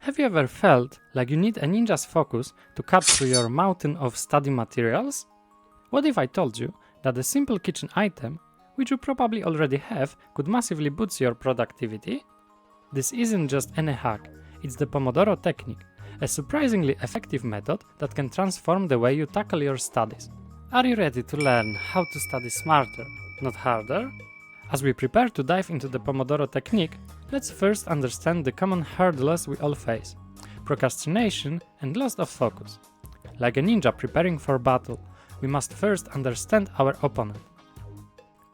Have you ever felt like you need a ninja's focus to cut through your mountain of study materials? What if I told you that a simple kitchen item, which you probably already have, could massively boost your productivity? This isn't just any hack, it's the Pomodoro Technique, a surprisingly effective method that can transform the way you tackle your studies. Are you ready to learn how to study smarter, not harder? As we prepare to dive into the Pomodoro Technique, let's first understand the common hurdles we all face: procrastination and loss of focus. Like a ninja preparing for battle, we must first understand our opponent.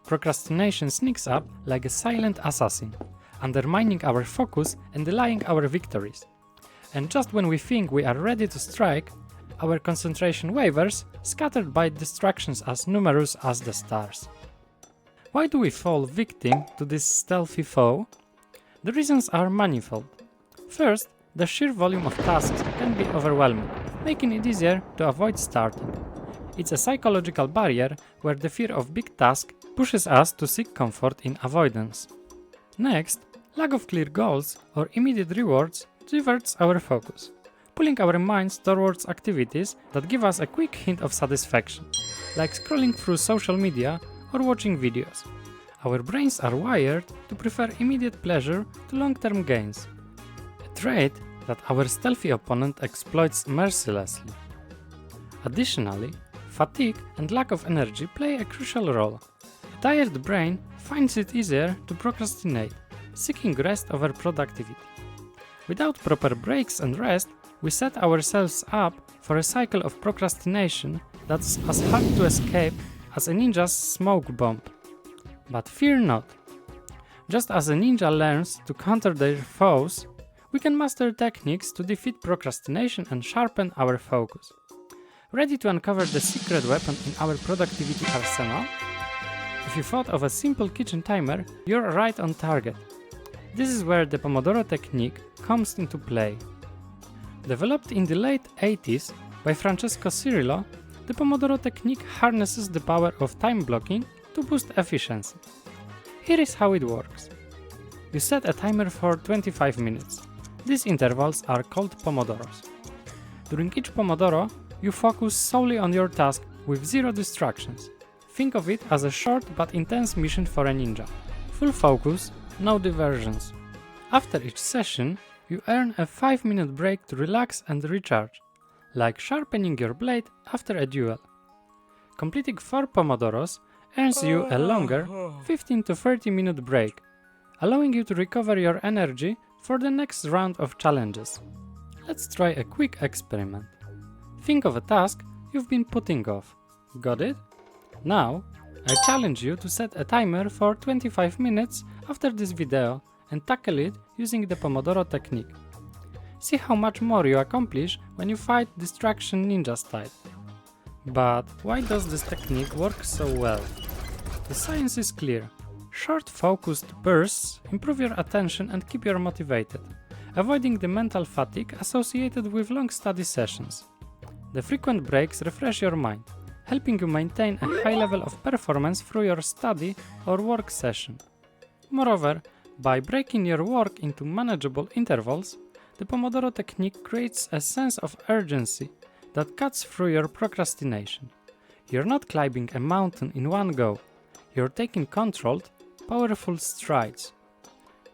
Procrastination sneaks up like a silent assassin, undermining our focus and delaying our victories. And just when we think we are ready to strike, our concentration wavers, scattered by distractions as numerous as the stars. Why do we fall victim to this stealthy foe? The reasons are manifold. First, the sheer volume of tasks can be overwhelming, making it easier to avoid starting. It's a psychological barrier where the fear of big tasks pushes us to seek comfort in avoidance. Next, lack of clear goals or immediate rewards diverts our focus, pulling our minds towards activities that give us a quick hint of satisfaction, like scrolling through social media or watching videos. Our brains are wired to prefer immediate pleasure to long-term gains, a trait that our stealthy opponent exploits mercilessly. Additionally, fatigue and lack of energy play a crucial role. A tired brain finds it easier to procrastinate, seeking rest over productivity. Without proper breaks and rest, we set ourselves up for a cycle of procrastination that's as hard to escape as a ninja's smoke bomb. But fear not. Just as a ninja learns to counter their foes, we can master techniques to defeat procrastination and sharpen our focus. Ready to uncover the secret weapon in our productivity arsenal? If you thought of a simple kitchen timer, you're right on target. This is where the Pomodoro Technique comes into play. Developed in the late 80s by Francesco Cirillo, the Pomodoro Technique harnesses the power of time blocking to boost efficiency. Here is how it works. You set a timer for 25 minutes. These intervals are called Pomodoros. During each Pomodoro, you focus solely on your task with zero distractions. Think of it as a short but intense mission for a ninja. Full focus, no diversions. After each session, you earn a 5-minute break to relax and recharge, like sharpening your blade after a duel. Completing 4 Pomodoros earns you a longer 15 to 30 minute break, allowing you to recover your energy for the next round of challenges. Let's try a quick experiment. Think of a task you've been putting off. Got it? Now, I challenge you to set a timer for 25 minutes after this video and tackle it using the Pomodoro Technique. See how much more you accomplish when you fight distraction ninja style. But why does this technique work so well? The science is clear. Short focused bursts improve your attention and keep you motivated, avoiding the mental fatigue associated with long study sessions. The frequent breaks refresh your mind, helping you maintain a high level of performance through your study or work session. Moreover, by breaking your work into manageable intervals, the Pomodoro Technique creates a sense of urgency that cuts through your procrastination. You're not climbing a mountain in one go, you're taking controlled, powerful strides.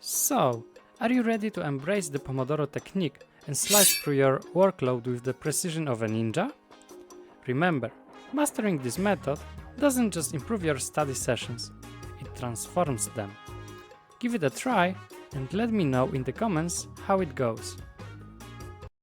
So, are you ready to embrace the Pomodoro Technique and slice through your workload with the precision of a ninja? Remember, mastering this method doesn't just improve your study sessions, it transforms them. Give it a try and let me know in the comments how it goes.